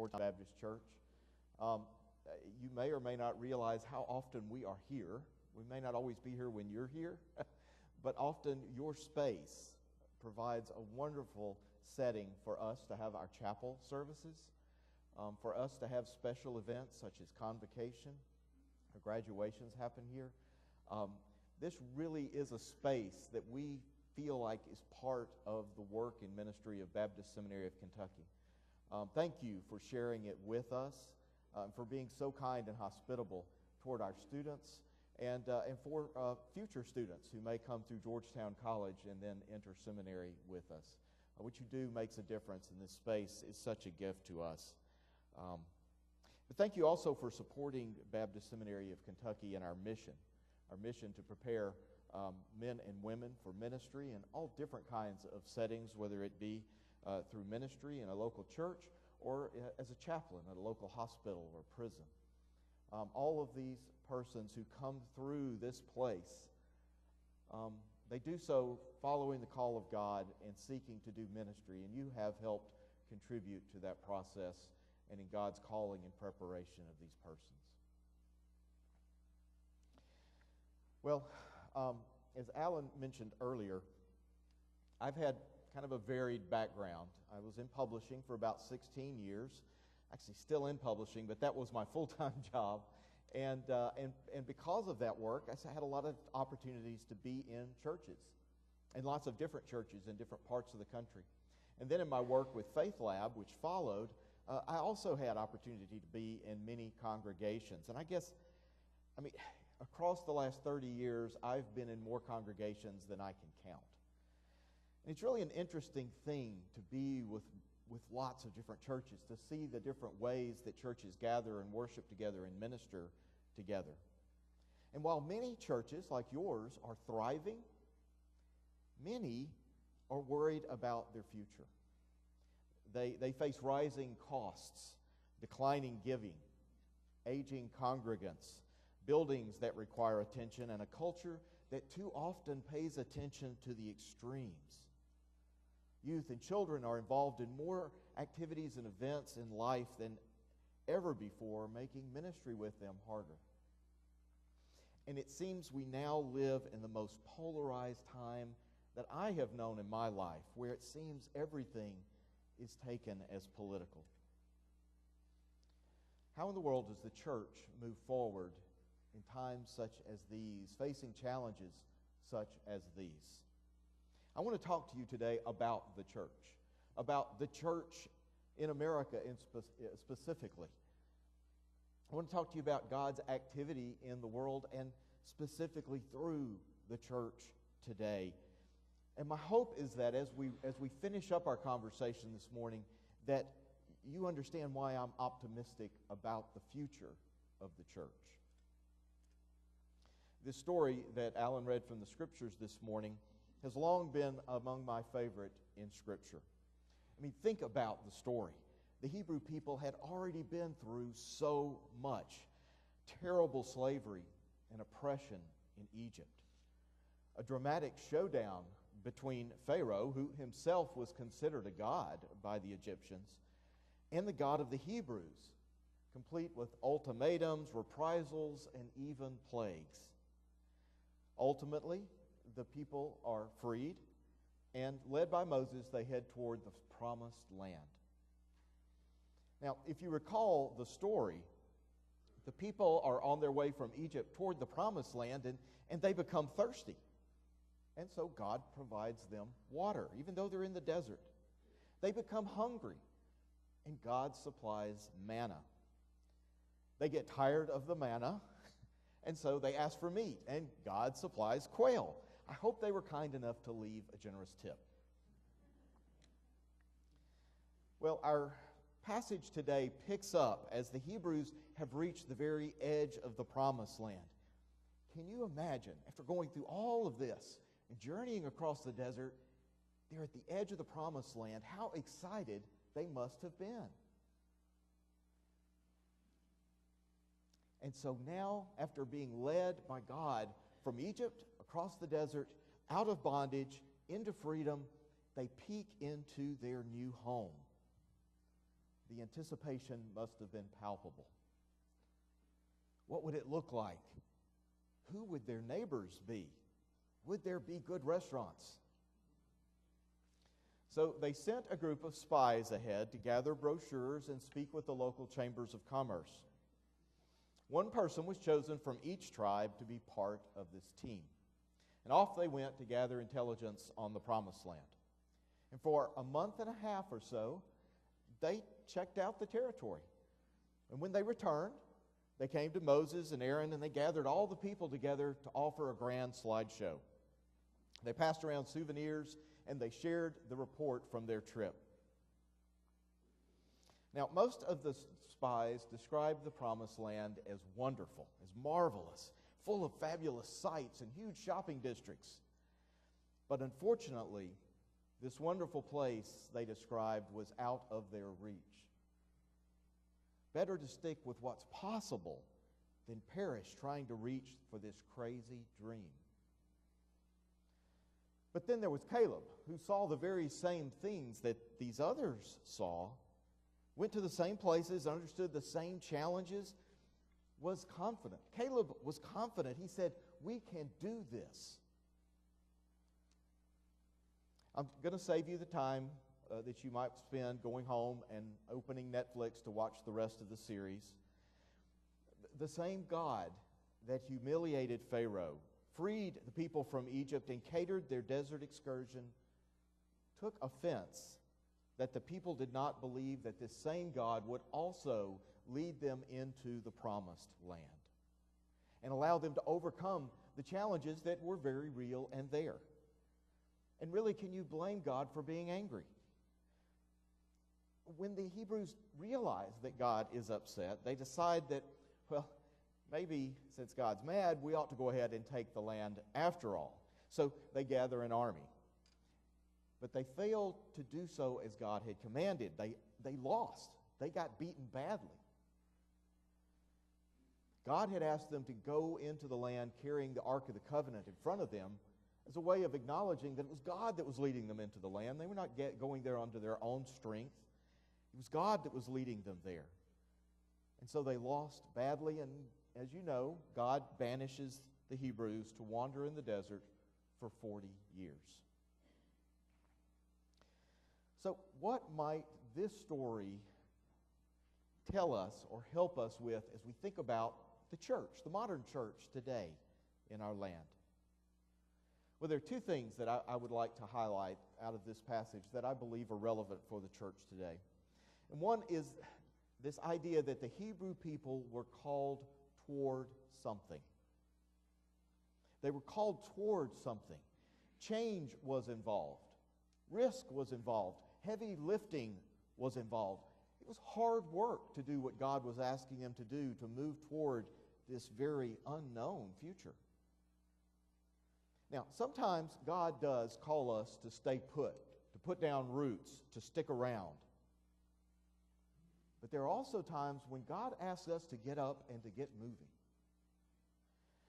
Georgetown Baptist Church. You may or may not realize how often we are here. We may not always be here when you're here, but often your space provides a wonderful setting for us to have our chapel services, for us to have special events such as convocation or graduations happen here. This really is a space that we feel like is part of the work and ministry of Baptist Seminary of Kentucky. Thank you for sharing it with us, for being so kind and hospitable toward our students, and for future students who may come through Georgetown College and then enter seminary with us. What you do makes a difference, and this space is such a gift to us. But thank you also for supporting Baptist Seminary of Kentucky and our mission to prepare men and women for ministry in all different kinds of settings, whether it be through ministry in a local church or as a chaplain at a local hospital or prison. All of these persons who come through this place, they do so following the call of God and seeking to do ministry, and you have helped contribute to that process and in God's calling and preparation of these persons. Well, as Alan mentioned earlier, I've had kind of a varied background. I was in publishing for about 16 years, actually still in publishing, but that was my full-time job. And because of that work, I had a lot of opportunities to be in churches, and lots of different churches in different parts of the country. And then in my work with Faith Lab, which followed, I also had opportunity to be in many congregations. And I mean, across the last 30 years, I've been in more congregations than I can count. And it's really an interesting thing to be with lots of different churches, to see the different ways that churches gather and worship together and minister together. And while many churches like yours are thriving, many are worried about their future. They face rising costs, declining giving, aging congregants, buildings that require attention, and a culture that too often pays attention to the extremes. Youth and children are involved in more activities and events in life than ever before, making ministry with them harder. And it seems we now live in the most polarized time that I have known in my life, where it seems everything is taken as political. How in the world does the church move forward in times such as these, facing challenges such as these? I want to talk to you today about the church in America specifically. I want to talk to you about God's activity in the world and specifically through the church today. And my hope is that as we finish up our conversation this morning, that you understand why I'm optimistic about the future of the church. This story that Alan read from the Scriptures this morning has long been among my favorite in Scripture. I mean, think about the story. The Hebrew people had already been through so much terrible slavery and oppression in Egypt. A dramatic showdown between Pharaoh, who himself was considered a god by the Egyptians, and the God of the Hebrews, complete with ultimatums, reprisals, and even plagues. Ultimately, the people are freed, and led by Moses, they head toward the promised land. Now, if you recall the story, the people are on their way from Egypt toward the promised land, and they become thirsty. And so God provides them water, even though they're in the desert. They become hungry, and God supplies manna. They get tired of the manna, and so they ask for meat, and God supplies quail. I hope they were kind enough to leave a generous tip. Well, our passage today picks up as the Hebrews have reached the very edge of the promised land. Can you imagine, after going through all of this and journeying across the desert, they're at the edge of the promised land, how excited they must have been. And so now, after being led by God from Egypt, across the desert, out of bondage, into freedom, they peek into their new home. the anticipation must have been palpable. What would it look like? Who would their neighbors be? Would there be good restaurants? So they sent a group of spies ahead to gather brochures and speak with the local chambers of commerce. One person was chosen from each tribe to be part of this team. And off they went to gather intelligence on the Promised Land. And for a month and a half or so, they checked out the territory. And when they returned, they came to Moses and Aaron, and they gathered all the people together to offer a grand slideshow. They passed around souvenirs, and they shared the report from their trip. Now, most of the spies described the Promised Land as wonderful, as marvelous, full of fabulous sights and huge shopping districts. But unfortunately, this wonderful place they described was out of their reach. Better to stick with what's possible than perish trying to reach for this crazy dream. But then there was Caleb, who saw the very same things that these others saw, went to the same places, understood the same challenges, was confident. Caleb was confident. He said, "We can do this." I'm going to save you the time that you might spend going home and opening Netflix to watch the rest of the series. The same God that humiliated Pharaoh, freed the people from Egypt, and catered their desert excursion, took offense that the people did not believe that this same God would also lead them into the promised land and allow them to overcome the challenges that were very real and there. And really, can you blame God for being angry? When the Hebrews realize that God is upset, they decide that, well, maybe since God's mad, we ought to go ahead and take the land after all. So they gather an army. But they failed to do so as God had commanded. They lost. They got beaten badly. God had asked them to go into the land carrying the Ark of the Covenant in front of them as a way of acknowledging that it was God that was leading them into the land. They were not going there under their own strength. It was God that was leading them there. And so they lost badly, and as you know, God banishes the Hebrews to wander in the desert for 40 years. So what might this story tell us or help us with as we think about the church, the modern church today in our land? Well, there are two things that I would like to highlight out of this passage that I believe are relevant for the church today. And one is this idea that the Hebrew people were called toward something. They were called toward something. Change was involved. Risk was involved. Heavy lifting was involved. It was hard work to do what God was asking them to do to move toward this very unknown future. Now, sometimes God does call us to stay put, to put down roots, to stick around. But there are also times when God asks us to get up and to get moving.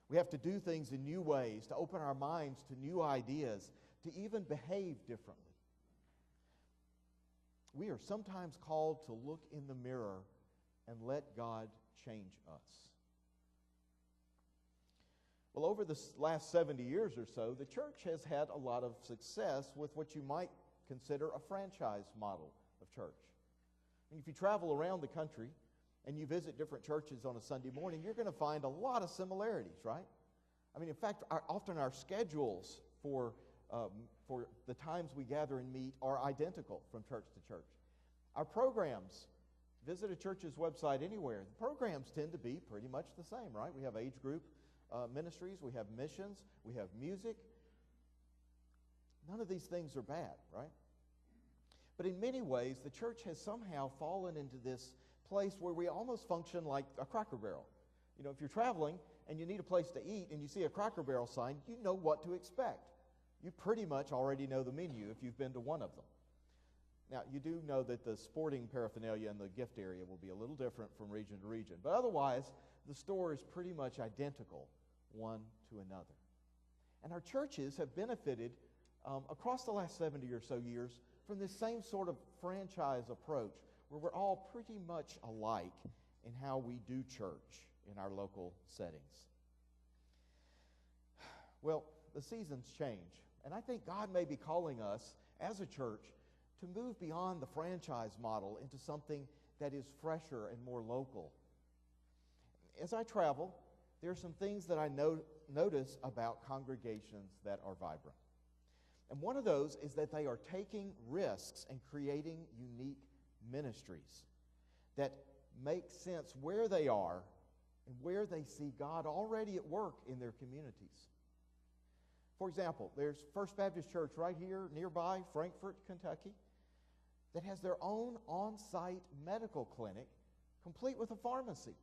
We have to do things in new ways, to open our minds to new ideas, to even behave differently. We are sometimes called to look in the mirror and let God change us. Well, over the last 70 years or so, the church has had a lot of success with what you might consider a franchise model of church. I mean, if you travel around the country and you visit different churches on a Sunday morning, you're going to find a lot of similarities, right? I mean, in fact, often our schedules for the times we gather and meet are identical from church to church. Our programs, visit a church's website anywhere, the programs tend to be pretty much the same, right? We have age group ministries, we have missions, we have music. None of these things are bad, right? But in many ways, the church has somehow fallen into this place where we almost function like a Cracker Barrel. You know, if you're traveling and you need a place to eat and you see a Cracker Barrel sign, you know what to expect. You pretty much already know the menu if you've been to one of them. Now, you do know that the sporting paraphernalia in the gift area will be a little different from region to region. But otherwise, the store is pretty much identical one to another. And our churches have benefited across the last 70 or so years from this same sort of franchise approach where we're all pretty much alike in how we do church in our local settings. Well, the seasons change, and I think God may be calling us as a church to move beyond the franchise model into something that is fresher and more local. As I travel, there are some things that I notice about congregations that are vibrant. And one of those is that they are taking risks and creating unique ministries that make sense where they are and where they see God already at work in their communities. For example, there's First Baptist Church right here nearby, Frankfort, Kentucky, that has their own on-site medical clinic, complete with a pharmacy.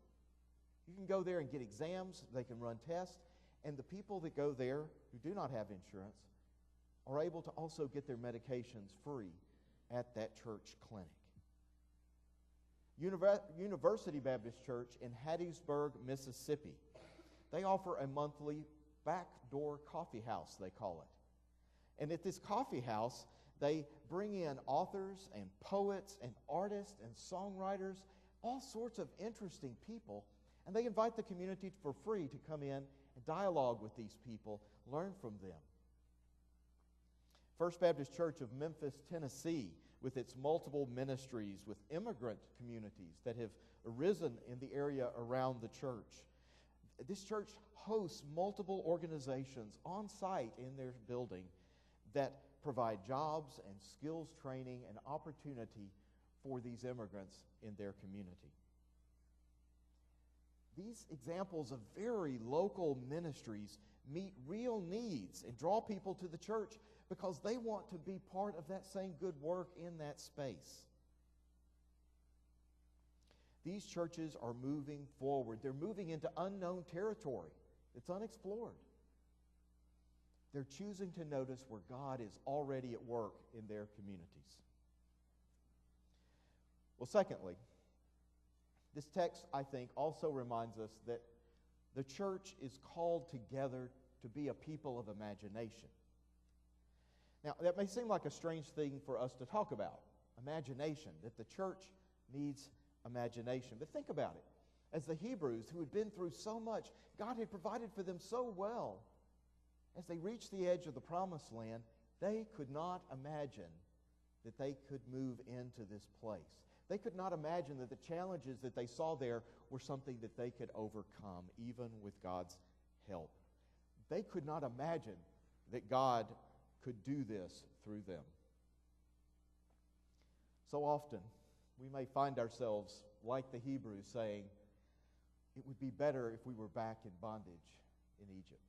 You can go there and get exams, they can run tests, and the people that go there who do not have insurance are able to also get their medications free at that church clinic. University Baptist Church in Hattiesburg, Mississippi. They offer a monthly backdoor coffee house, they call it. And at this coffee house, they bring in authors and poets and artists and songwriters, all sorts of interesting people, and they invite the community for free to come in and dialogue with these people, learn from them. First Baptist Church of Memphis, Tennessee, with its multiple ministries with immigrant communities that have arisen in the area around the church. This church hosts multiple organizations on site in their building that provide jobs and skills training and opportunity for these immigrants in their community. These examples of very local ministries meet real needs and draw people to the church because they want to be part of that same good work in that space. These churches are moving forward. They're moving into unknown territory. It's unexplored. They're choosing to notice where God is already at work in their communities. Well, secondly, this text, I think, also reminds us that the church is called together to be a people of imagination. Now, that may seem like a strange thing for us to talk about, imagination, that the church needs imagination. But think about it. As the Hebrews, who had been through so much, God had provided for them so well. As they reached the edge of the promised land, they could not imagine that they could move into this place. They could not imagine that the challenges that they saw there were something that they could overcome, even with God's help. They could not imagine that God could do this through them. So often, we may find ourselves, like the Hebrews, saying, it would be better if we were back in bondage in Egypt.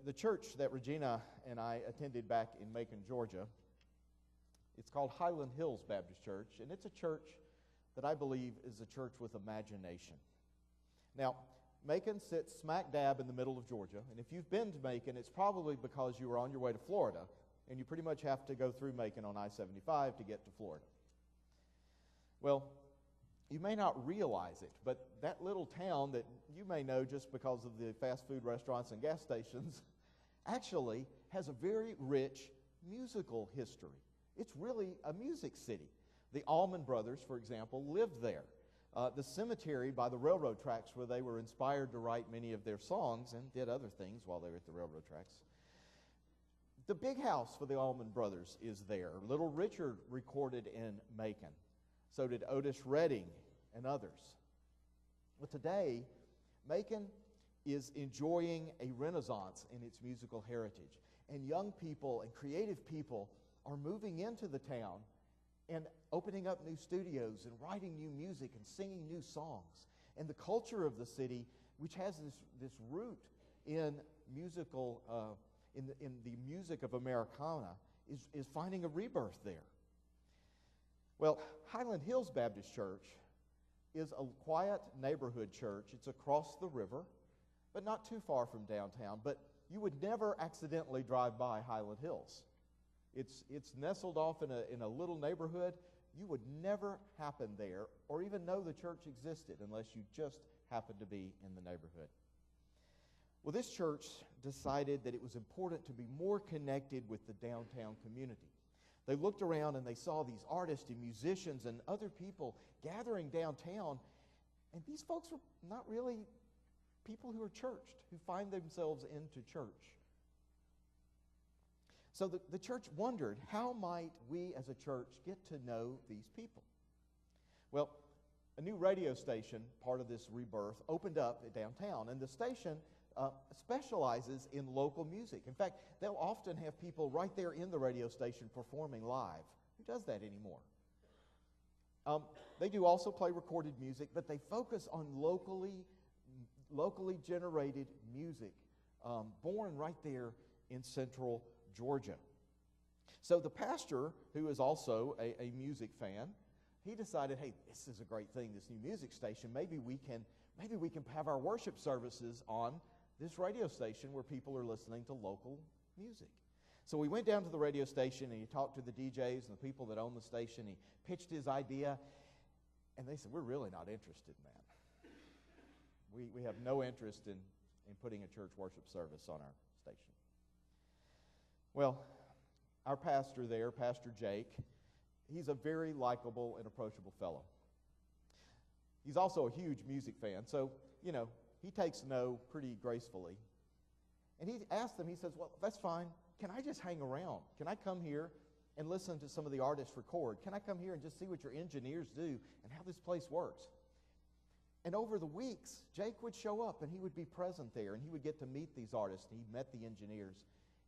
The church that Regina and I attended back in Macon, Georgia, it's called Highland Hills Baptist Church, and it's a church that I believe is a church with imagination. Now, Macon sits smack dab in the middle of Georgia, and if you've been to Macon, it's probably because you were on your way to Florida, and you pretty much have to go through Macon on I-75 to get to Florida. Well, you may not realize it, but that little town that you may know just because of the fast food restaurants and gas stations actually has a very rich musical history. It's really a music city. The Allman Brothers, for example, lived there. The cemetery by the railroad tracks where they were inspired to write many of their songs and did other things while they were at the railroad tracks. The big house for the Allman Brothers is there. Little Richard recorded in Macon. So did Otis Redding and others. But today, Macon is enjoying a renaissance in its musical heritage. And young people and creative people are moving into the town and opening up new studios and writing new music and singing new songs. And the culture of the city, which has this root in musical, in the music of Americana, is finding a rebirth there. Well, Highland Hills Baptist Church is a quiet neighborhood church. It's across the river, but not too far from downtown. But you would never accidentally drive by Highland Hills. It's nestled off in a little neighborhood. You would never happen there or even know the church existed unless you just happened to be in the neighborhood. Well, this church decided that it was important to be more connected with the downtown community. They looked around and they saw these artists and musicians and other people gathering downtown, and these folks were not really people who are churched, who find themselves into church. So the church wondered, how might we as a church get to know these people? Well, a new radio station, part of this rebirth, opened up at downtown, and the station specializes in local music. In fact, they'll often have people right there in the radio station performing live. Who does that anymore? They do also play recorded music, but they focus on locally generated music, born right there in central Georgia. So the pastor, who is also a music fan, he decided, hey, this is a great thing, this new music station. Maybe we can have our worship services on this radio station where people are listening to local music. So we went down to the radio station and he talked to the DJs and the people that own the station. He pitched his idea, and they said, we're really not interested in that. We have no interest in putting a church worship service on our station. Well, our pastor there, Pastor Jake, he's a very likable and approachable fellow. He's also a huge music fan, so, he takes no pretty gracefully. And he asked them, he says, well, that's fine. Can I just hang around? Can I come here and listen to some of the artists record? Can I come here and just see what your engineers do and how this place works? And over the weeks, Jake would show up and he would be present there and he would get to meet these artists. And he met the engineers.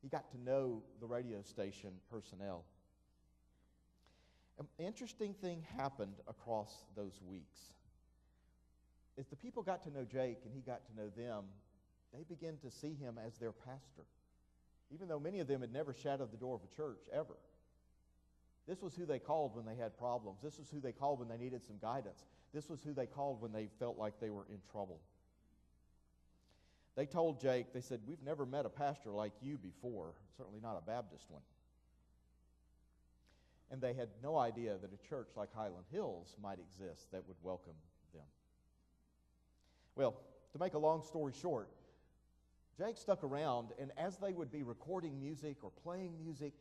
He got to know the radio station personnel. An interesting thing happened across those weeks. As the people got to know Jake and he got to know them, they began to see him as their pastor, even though many of them had never shadowed the door of a church ever. This was who they called when they had problems. This was who they called when they needed some guidance. This was who they called when they felt like they were in trouble. They told Jake, they said, we've never met a pastor like you before, certainly not a Baptist one. And they had no idea that a church like Highland Hills might exist that would welcome them. Well, to make a long story short, Jake stuck around, and as they would be recording music or playing music,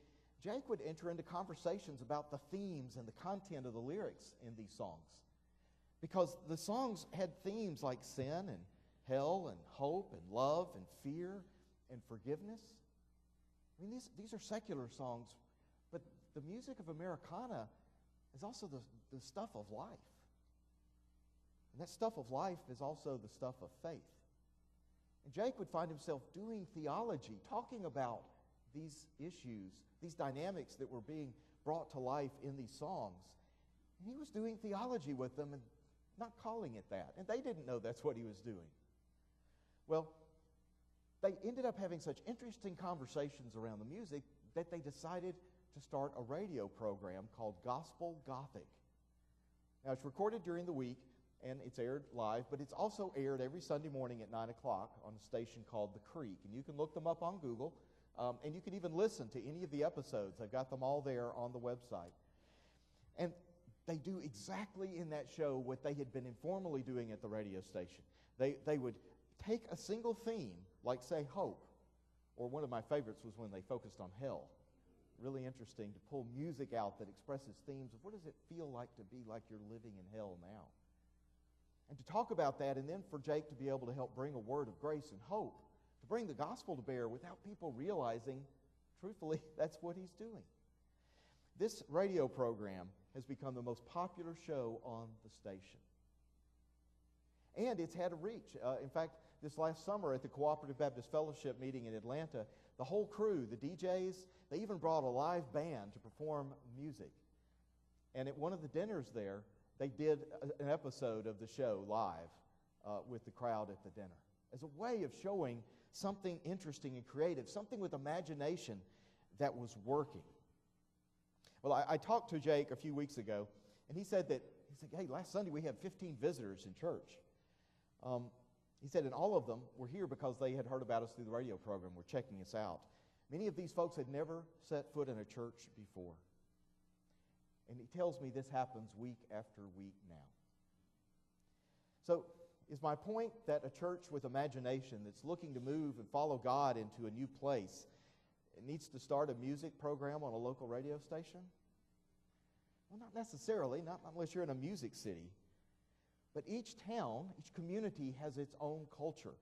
Jake would enter into conversations about the themes and the content of the lyrics in these songs. Because the songs had themes like sin and hell and hope and love and fear and forgiveness. I mean, these are secular songs, but the music of Americana is also the stuff of life. And that stuff of life is also the stuff of faith. And Jake would find himself doing theology, talking about these issues, these dynamics that were being brought to life in these songs. And he was doing theology with them and not calling it that. And they didn't know that's what he was doing. Well, they ended up having such interesting conversations around the music that they decided to start a radio program called Gospel Gothic. Now, it's recorded during the week, and it's aired live, but it's also aired every Sunday morning at 9 o'clock on a station called The Creek. And you can look them up on Google, and you can even listen to any of the episodes. I've got them all there on the website. And they do exactly in that show what they had been informally doing at the radio station. They would take a single theme, like, say, hope, or one of my favorites was when they focused on hell. Really interesting to pull music out that expresses themes of what does it feel like to be like you're living in hell now. And to talk about that, and then for Jake to be able to help bring a word of grace and hope, to bring the gospel to bear without people realizing, truthfully, that's what he's doing. This radio program has become the most popular show on the station. And it's had a reach. In fact, this last summer at the Cooperative Baptist Fellowship meeting in Atlanta, the whole crew, the DJs, they even brought a live band to perform music. And at one of the dinners there, they did an episode of the show live with the crowd at the dinner as a way of showing something interesting and creative, something with imagination that was working. Well, I talked to Jake a few weeks ago, and he said, hey, last Sunday we had 15 visitors in church. He said, and all of them were here because they had heard about us through the radio program, were checking us out. Many of these folks had never set foot in a church before. And he tells me this happens week after week now. So is my point that a church with imagination that's looking to move and follow God into a new place, it needs to start a music program on a local radio station? Well, not necessarily, not unless you're in a music city. But each town, each community has its own culture,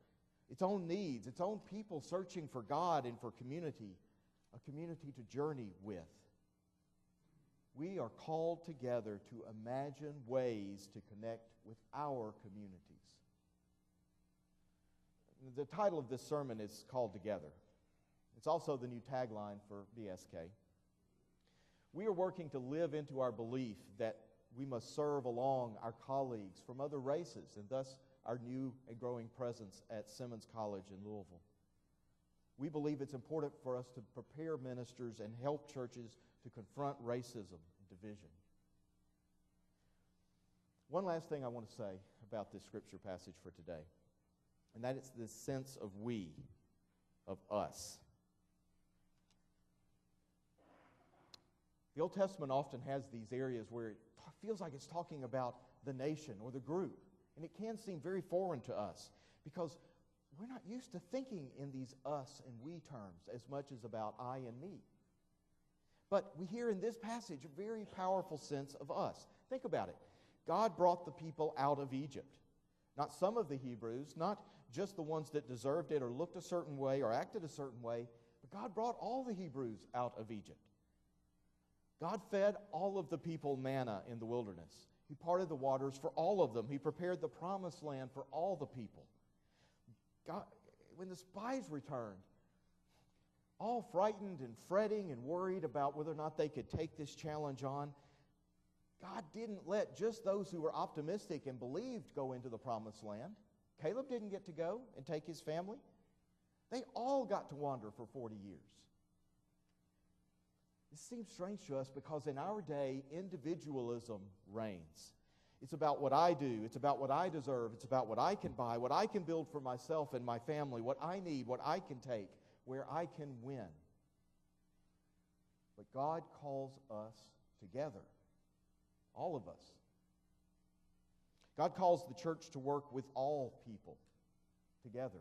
its own needs, its own people searching for God and for community, a community to journey with. We are called together to imagine ways to connect with our communities. The title of this sermon is called Together. It's also the new tagline for BSK. We are working to live into our belief that we must serve along our colleagues from other races and thus our new and growing presence at Simmons College in Louisville. We believe it's important for us to prepare ministers and help churches to confront racism and division. One last thing I want to say about this scripture passage for today, and that is this sense of we, of us. The Old Testament often has these areas where it feels like it's talking about the nation or the group, and it can seem very foreign to us because we're not used to thinking in these us and we terms as much as about I and me. But we hear in this passage a very powerful sense of us. Think about it. God brought the people out of Egypt. Not some of the Hebrews, not just the ones that deserved it or looked a certain way or acted a certain way, but God brought all the Hebrews out of Egypt. God fed all of the people manna in the wilderness. He parted the waters for all of them. He prepared the promised land for all the people. God, when the spies returned, all frightened and fretting and worried about whether or not they could take this challenge on, God didn't let just those who were optimistic and believed go into the promised land. Caleb didn't get to go and take his family. They all got to wander for 40 years. This seems strange to us because in our day, individualism reigns. It's about what I do. It's about what I deserve. It's about what I can buy, what I can build for myself and my family, what I need, what I can take, where I can win. But God calls us together, all of us. God calls the church to work with all people together.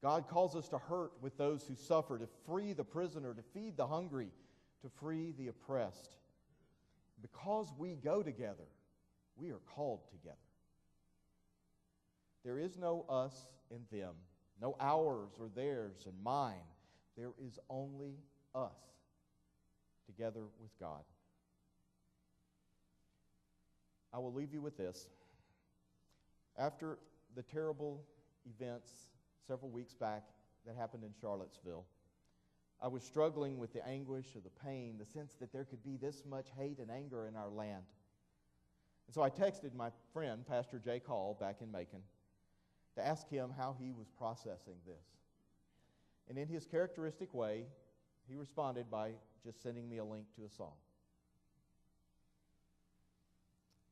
God calls us to hurt with those who suffer, to free the prisoner, to feed the hungry, to free the oppressed. Because we go together, we are called together. There is no us and them, no ours or theirs and mine. There is only us together with God. I will leave you with this. After the terrible events several weeks back that happened in Charlottesville, I was struggling with the anguish of the pain, the sense that there could be this much hate and anger in our land. And so I texted my friend, Pastor Jake Hall, back in Macon, to ask him how he was processing this. And in his characteristic way, he responded by just sending me a link to a song.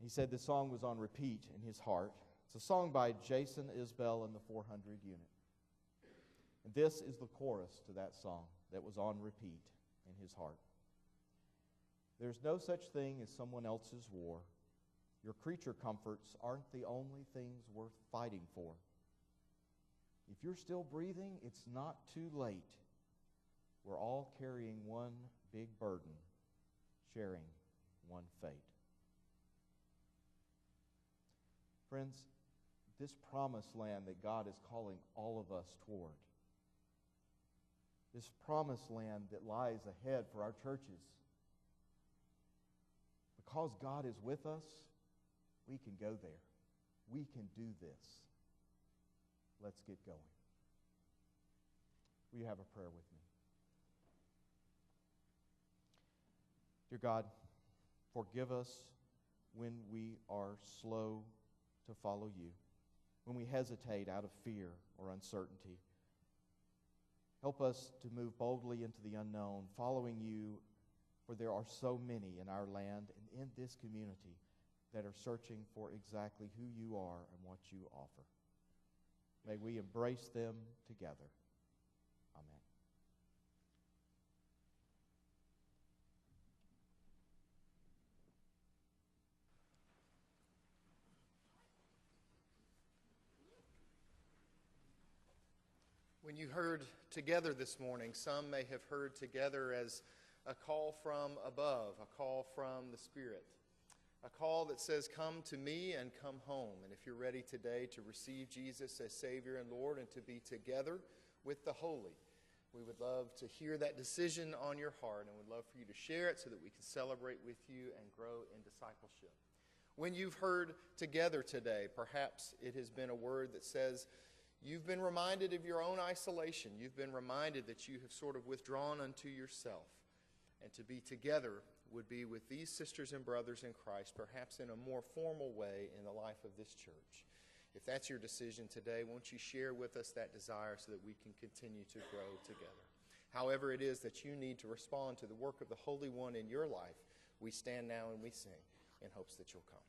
He said the song was on repeat in his heart. It's a song by Jason Isbell and the 400 Unit. And this is the chorus to that song that was on repeat in his heart. There's no such thing as someone else's war. Your creature comforts aren't the only things worth fighting for. If you're still breathing, it's not too late. We're all carrying one big burden, sharing one fate. Friends, this promised land that God is calling all of us toward, this promised land that lies ahead for our churches, because God is with us, we can go there. We can do this. Let's get going. Will you have a prayer with me? Dear God, forgive us when we are slow to follow you, when we hesitate out of fear or uncertainty. Help us to move boldly into the unknown, following you, for there are so many in our land and in this community that are searching for exactly who you are and what you offer. May we embrace them together. Amen. When you heard together this morning, some may have heard together as a call from above, a call from the Spirit, a call that says, come to me and come home. And if you're ready today to receive Jesus as Savior and Lord and to be together with the holy, we would love to hear that decision on your heart and would love for you to share it so that we can celebrate with you and grow in discipleship. When you've heard together today, perhaps it has been a word that says, you've been reminded of your own isolation. You've been reminded that you have sort of withdrawn unto yourself. And to be together would be with these sisters and brothers in Christ, perhaps in a more formal way in the life of this church. If that's your decision today, won't you share with us that desire so that we can continue to grow together? However it is that you need to respond to the work of the Holy One in your life, we stand now and we sing in hopes that you'll come.